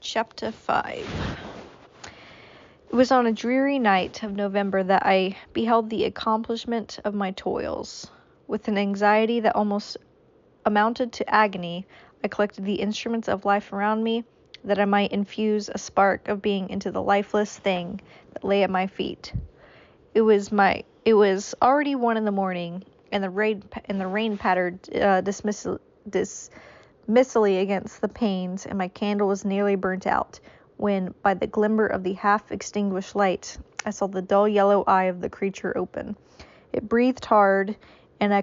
Chapter 5. It was on a dreary night of November that I beheld the accomplishment of my toils. With an anxiety that almost amounted to agony, I collected the instruments of life around me, that I might infuse a spark of being into the lifeless thing that lay at my feet. It was already 1 a.m, and the rain pattered dismissively against the panes, and my candle was nearly burnt out, when, by the glimmer of the half-extinguished light, I saw the dull yellow eye of the creature open. It breathed hard, and a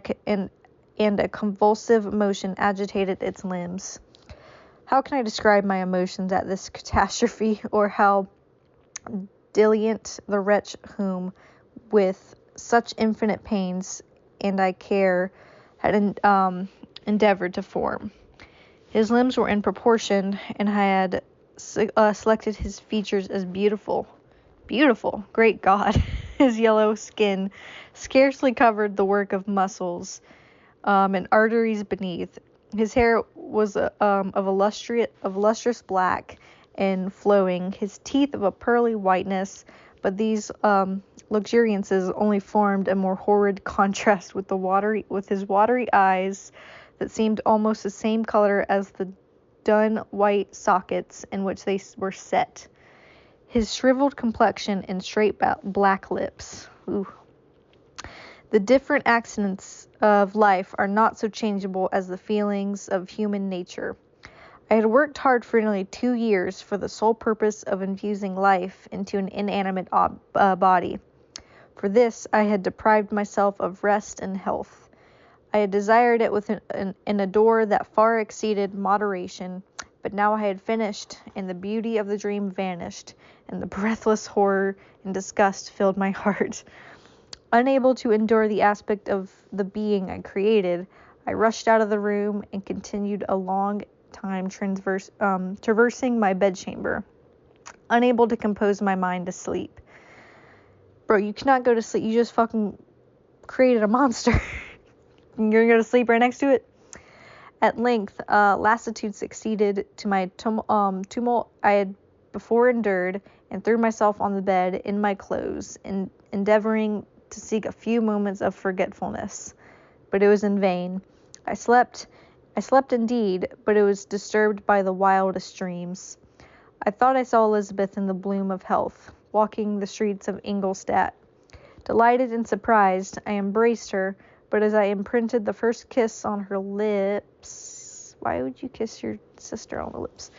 convulsive motion agitated its limbs. How can I describe my emotions at this catastrophe, or how dilient the wretch whom, with such infinite pains and I care, had endeavored to form? His limbs were in proportion, and I had selected his features as beautiful. Beautiful, great God! His yellow skin scarcely covered the work of muscles and arteries beneath. His hair was of lustrous black and flowing, his teeth of a pearly whiteness, but these luxuriances only formed a more horrid contrast with his watery eyes that seemed almost the same color as the dun white sockets in which they were set. His shriveled complexion and straight black lips. Ooh. The different accidents of life are not so changeable as the feelings of human nature. I had worked hard for nearly 2 years for the sole purpose of infusing life into an inanimate body. For this I had deprived myself of rest and health. I had desired it with an ardor that far exceeded moderation, but now I had finished, and the beauty of the dream vanished, and the breathless horror and disgust filled my heart. Unable to endure the aspect of the being I created, I rushed out of the room and continued a long time traversing my bedchamber, unable to compose my mind to sleep. Bro, you cannot go to sleep. You just fucking created a monster. You're going to go to sleep right next to it? At length, lassitude succeeded to my tumult I had before endured, and threw myself on the bed in my clothes, endeavoring to seek a few moments of forgetfulness. But it was in vain. I slept indeed, but it was disturbed by the wildest dreams. I thought I saw Elizabeth in the bloom of health, walking the streets of Ingolstadt. Delighted and surprised, I embraced her, but as I imprinted the first kiss on her lips... Why would you kiss your sister on the lips?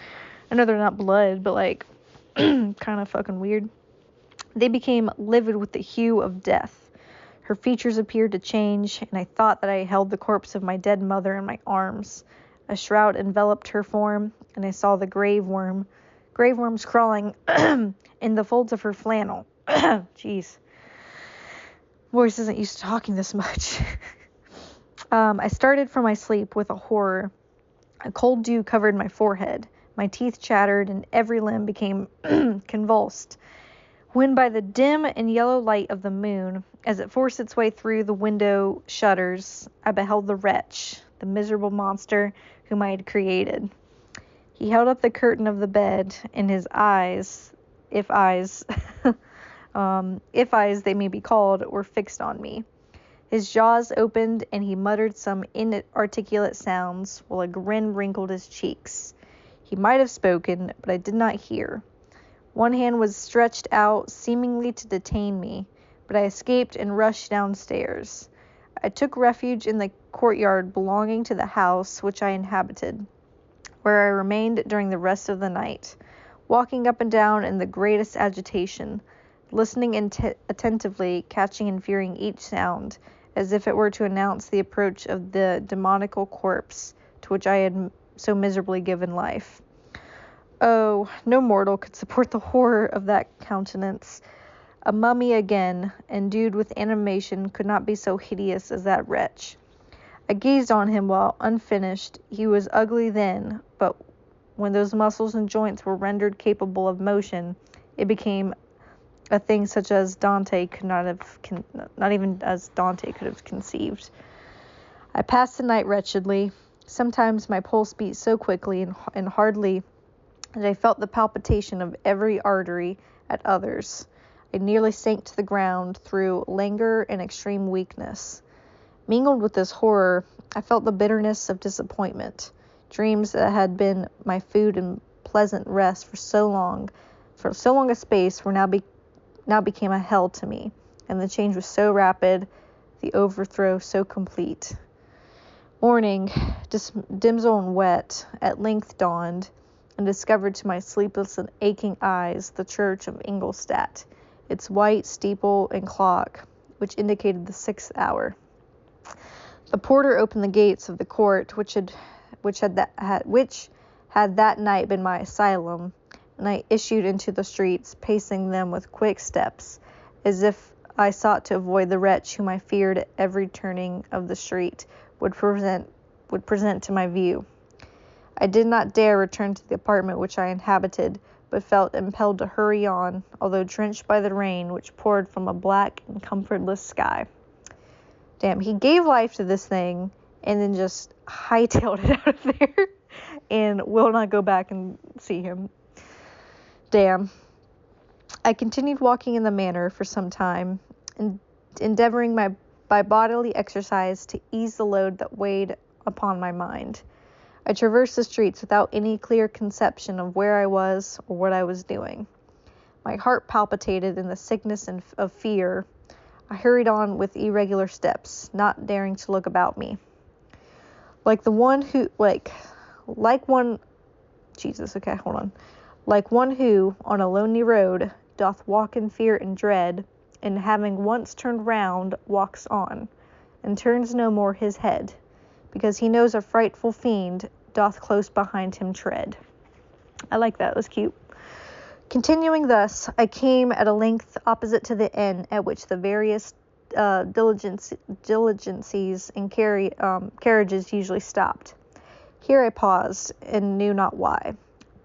I know they're not blood, but like, kind of fucking weird. They became livid with the hue of death. Her features appeared to change, and I thought that I held the corpse of my dead mother in my arms. A shroud enveloped her form, and I saw the grave worms crawling in the folds of her flannel. Jeez. Voice isn't used to talking this much. I started from my sleep with a horror. A cold dew covered my forehead. My teeth chattered, and every limb became convulsed. When by the dim and yellow light of the moon, as it forced its way through the window shutters, I beheld the wretch, the miserable monster whom I had created. He held up the curtain of the bed, and his eyes, if eyes they may be called, were fixed on me. His jaws opened, and he muttered some inarticulate sounds, while a grin wrinkled his cheeks. He might have spoken, but I did not hear. One hand was stretched out, seemingly to detain me, but I escaped and rushed downstairs. I took refuge in the courtyard belonging to the house which I inhabited, where I remained during the rest of the night, walking up and down in the greatest agitation, listening attentively, catching and fearing each sound, as if it were to announce the approach of the demoniacal corpse to which I had so miserably given life. Oh, no mortal could support the horror of that countenance. A mummy again, endued with animation, could not be so hideous as that wretch. I gazed on him while unfinished. He was ugly then, but when those muscles and joints were rendered capable of motion, it became a thing such as Dante could not even as Dante could have conceived. I passed the night wretchedly. Sometimes my pulse beat so quickly and hardly and I felt the palpitation of every artery at others. I nearly sank to the ground through languor and extreme weakness. Mingled with this horror, I felt the bitterness of disappointment. Dreams that had been my food and pleasant rest for so long a space, were now became a hell to me, and the change was so rapid, the overthrow so complete. Morning, dimsel and wet, at length dawned, and discovered to my sleepless and aching eyes the church of Ingolstadt, its white steeple and clock, which indicated the 6th hour. The porter opened the gates of the court, which had that night been my asylum, and I issued into the streets, pacing them with quick steps, as if I sought to avoid the wretch whom I feared at every turning of the street would present to my view. I did not dare return to the apartment which I inhabited, but felt impelled to hurry on, although drenched by the rain which poured from a black and comfortless sky. Damn, he gave life to this thing and then just hightailed it out of there and will not go back and see him. Damn. I continued walking in the manor for some time, endeavoring by bodily exercise to ease the load that weighed upon my mind. I traversed the streets without any clear conception of where I was or what I was doing. My heart palpitated in the sickness of fear. I hurried on with irregular steps, not daring to look about me. Like one who, on a lonely road, doth walk in fear and dread, and having once turned round, walks on, and turns no more his head, because he knows a frightful fiend doth close behind him tread. I like that. It was cute. Continuing thus, I came at a length opposite to the inn at which the various diligencies and carriages usually stopped. Here I paused, and knew not why,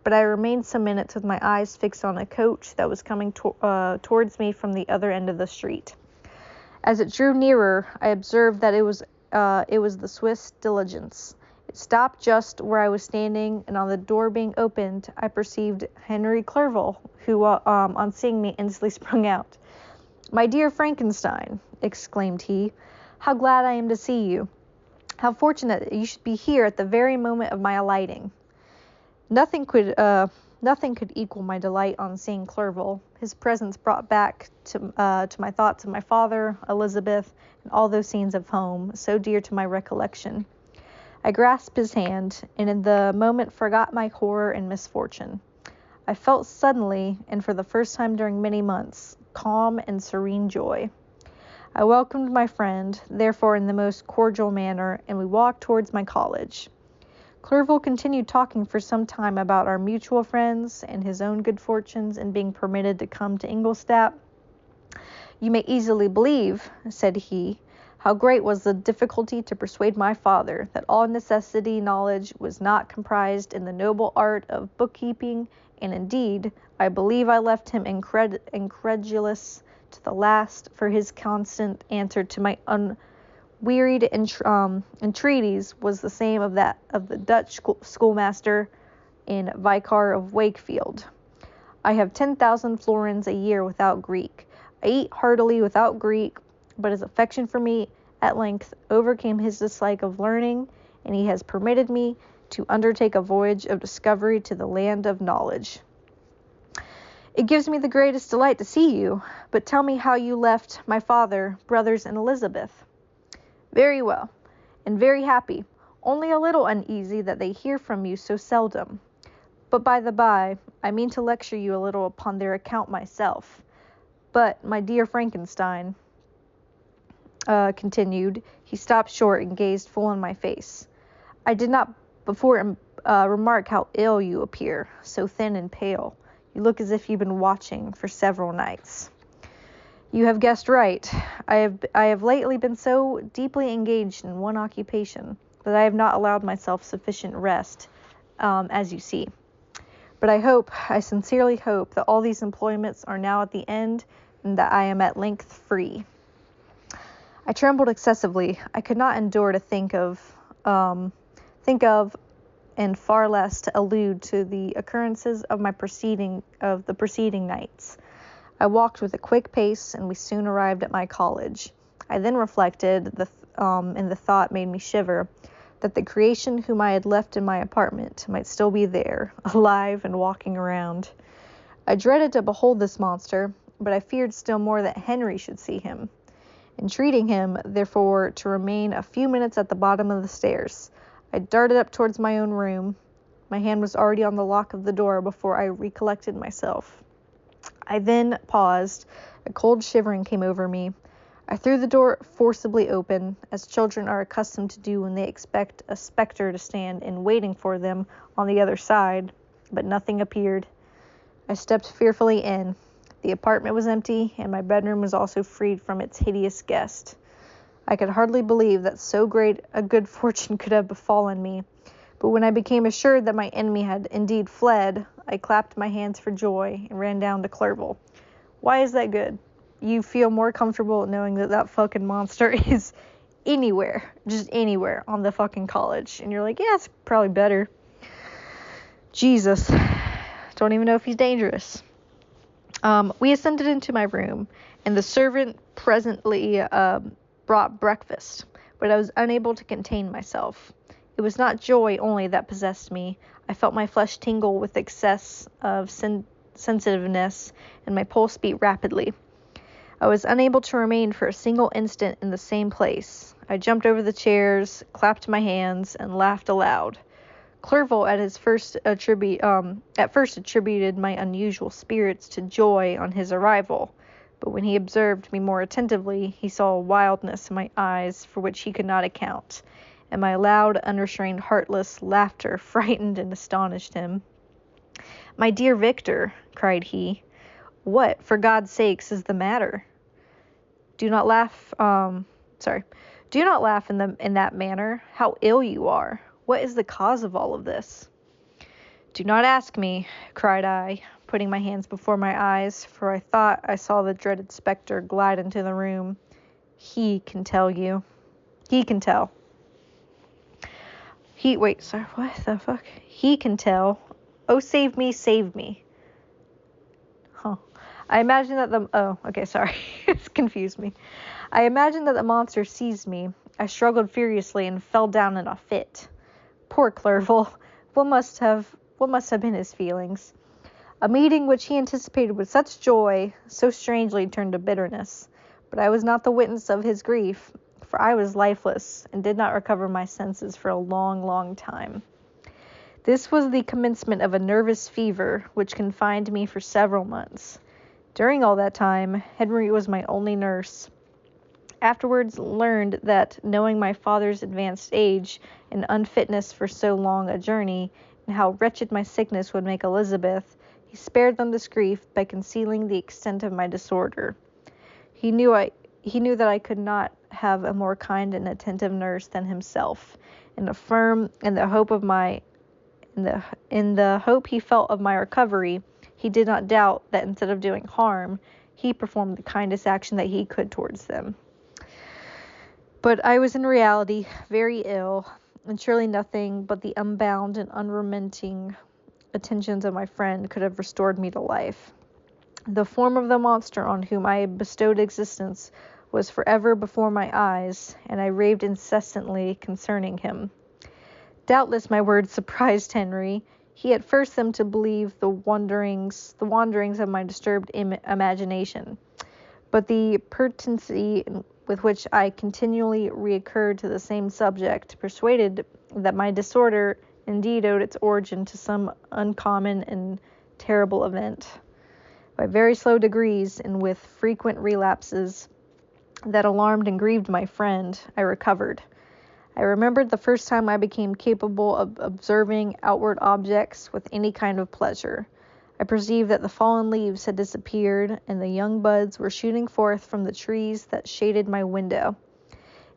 but I remained some minutes with my eyes fixed on a coach that was coming towards me from the other end of the street. As it drew nearer, I observed that it was the Swiss diligence. It stopped just where I was standing, and on the door being opened, I perceived Henry Clerval, who, on seeing me, instantly sprung out. "My dear Frankenstein," exclaimed he, "how glad I am to see you! How fortunate that you should be here at the very moment of my alighting." Nothing could equal my delight on seeing Clerval. His presence brought back to my thoughts of my father, Elizabeth, and all those scenes of home, so dear to my recollection. I grasped his hand, and in the moment forgot my horror and misfortune. I felt suddenly, and for the first time during many months, calm and serene joy. I welcomed my friend, therefore, in the most cordial manner, and we walked towards my college. Clerval continued talking for some time about our mutual friends and his own good fortunes in being permitted to come to Ingolstadt. "You may easily believe," said he, "how great was the difficulty to persuade my father that all necessary knowledge was not comprised in the noble art of bookkeeping, and indeed, I believe I left him incredulous to the last, for his constant answer to my unwearied entreaties was the same of that of the Dutch schoolmaster and vicar of Wakefield. I have 10,000 florins a year without Greek. I eat heartily without Greek, but his affection for me at length overcame his dislike of learning, and he has permitted me to undertake a voyage of discovery to the land of knowledge. It gives me the greatest delight to see you, but tell me how you left my father, brothers, and Elizabeth." "Very well, and very happy, only a little uneasy that they hear from you so seldom. But by the by, I mean to lecture you a little upon their account myself. But, my dear Frankenstein," continued, he stopped short and gazed full in my face. "I did not before remark how ill you appear, so thin and pale. You look as if you've been watching for several nights." "You have guessed right. I have lately been so deeply engaged in one occupation that I have not allowed myself sufficient rest, as you see. But I sincerely hope that all these employments are now at the end, and that I am at length free." I trembled excessively. I could not endure to think of, and far less to allude to the occurrences of the preceding nights. I walked with a quick pace, and we soon arrived at my college. I then reflected, and the thought made me shiver, that the creation whom I had left in my apartment might still be there, alive and walking around. I dreaded to behold this monster, but I feared still more that Henry should see him. Entreating him, therefore, to remain a few minutes at the bottom of the stairs, I darted up towards my own room. My hand was already on the lock of the door before I recollected myself. I then paused. A cold shivering came over me. I threw the door forcibly open, as children are accustomed to do when they expect a specter to stand in waiting for them on the other side, but nothing appeared. I stepped fearfully in. The apartment was empty, and my bedroom was also freed from its hideous guest. I could hardly believe that so great a good fortune could have befallen me, but when I became assured that my enemy had indeed fled, I clapped my hands for joy and ran down to Clerval. Why is that good? You feel more comfortable knowing that fucking monster is anywhere, just anywhere on the fucking college, and you're like, yeah, it's probably better. Jesus. Don't even know if he's dangerous. We ascended into my room, and the servant presently brought breakfast, but I was unable to contain myself. It was not joy only that possessed me. I felt my flesh tingle with excess of sensitiveness, and my pulse beat rapidly. I was unable to remain for a single instant in the same place. I jumped over the chairs, clapped my hands, and laughed aloud. Clerval at first attributed my unusual spirits to joy on his arrival, but when he observed me more attentively, he saw a wildness in my eyes for which he could not account, and my loud, unrestrained, heartless laughter frightened and astonished him. "My dear Victor," cried he, "what, for God's sakes, is the matter? Do not laugh. Do not laugh in that manner. How ill you are! What is the cause of all of this?" "Do not ask me," cried I, putting my hands before my eyes, for I thought I saw the dreaded specter glide into the room. "He can tell you. He can tell." What the fuck? He can tell. Oh, save me, save me. Huh. I imagine that It's confused me. I imagined that the monster seized me. I struggled furiously and fell down in a fit. Poor Clerval. What must have been his feelings? A meeting which he anticipated with such joy so strangely turned to bitterness. But I was not the witness of his grief, for I was lifeless and did not recover my senses for a long, long time. This was the commencement of a nervous fever which confined me for several months. During all that time, Henry was my only nurse. Afterwards learned that, knowing my father's advanced age and unfitness for so long a journey, and how wretched my sickness would make Elizabeth, he spared them this grief by concealing the extent of my disorder. He knew that I could not have a more kind and attentive nurse than himself, and in the hope he felt of my recovery, he did not doubt that instead of doing harm, he performed the kindest action that he could towards them. But I was in reality very ill, and surely nothing but the unbound and unremitting attentions of my friend could have restored me to life. The form of the monster on whom I had bestowed existence was forever before my eyes, and I raved incessantly concerning him. Doubtless my words surprised Henry. He had forced them to believe the wanderings of my disturbed imagination, but the pertinency with which I continually recurred to the same subject persuaded that my disorder indeed owed its origin to some uncommon and terrible event. By very slow degrees, and with frequent relapses that alarmed and grieved my friend, I recovered. I remembered the first time I became capable of observing outward objects with any kind of pleasure. I perceived that the fallen leaves had disappeared, and the young buds were shooting forth from the trees that shaded my window.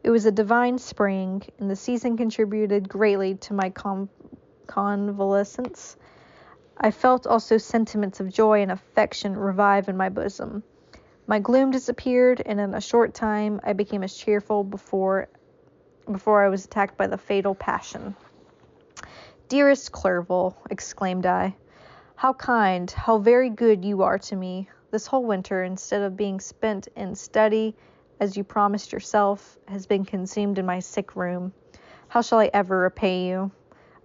It was a divine spring, and the season contributed greatly to my convalescence. I felt also sentiments of joy and affection revive in my bosom. My gloom disappeared, and in a short time I became as cheerful before I was attacked by the fatal passion. Dearest Clerval, exclaimed I, how kind, how very good you are to me. This whole winter, instead of being spent in study, as you promised yourself, has been consumed in my sick room. How shall I ever repay you?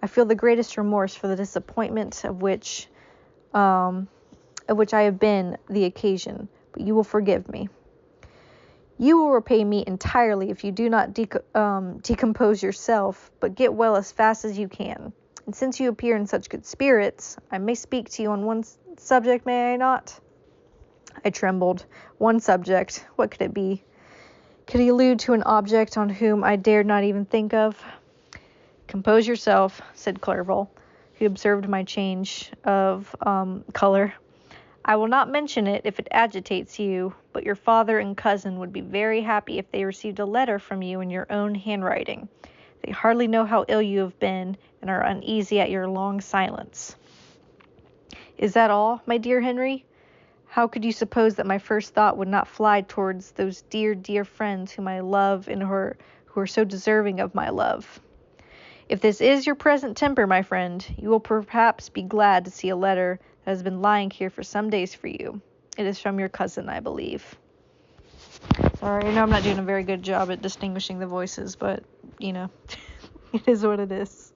I feel the greatest remorse for the disappointment of which I have been the occasion, but you will forgive me. You will repay me entirely if you do not decompose yourself, but get well as fast as you can. And since you appear in such good spirits, I may speak to you on one subject, may I not? I trembled. One subject. What could it be? Could he allude to an object on whom I dared not even think of? Compose yourself, said Clerval, who observed my change of color. I will not mention it if it agitates you, but your father and cousin would be very happy if they received a letter from you in your own handwriting. They hardly know how ill you have been, and are uneasy at your long silence. Is that all, my dear Henry? How could you suppose that my first thought would not fly towards those dear, dear friends whom I love and who are so deserving of my love? If this is your present temper, my friend, you will perhaps be glad to see a letter that has been lying here for some days for you. It is from your cousin, I believe. Sorry, I know I'm not doing a very good job at distinguishing the voices, but, it is what it is.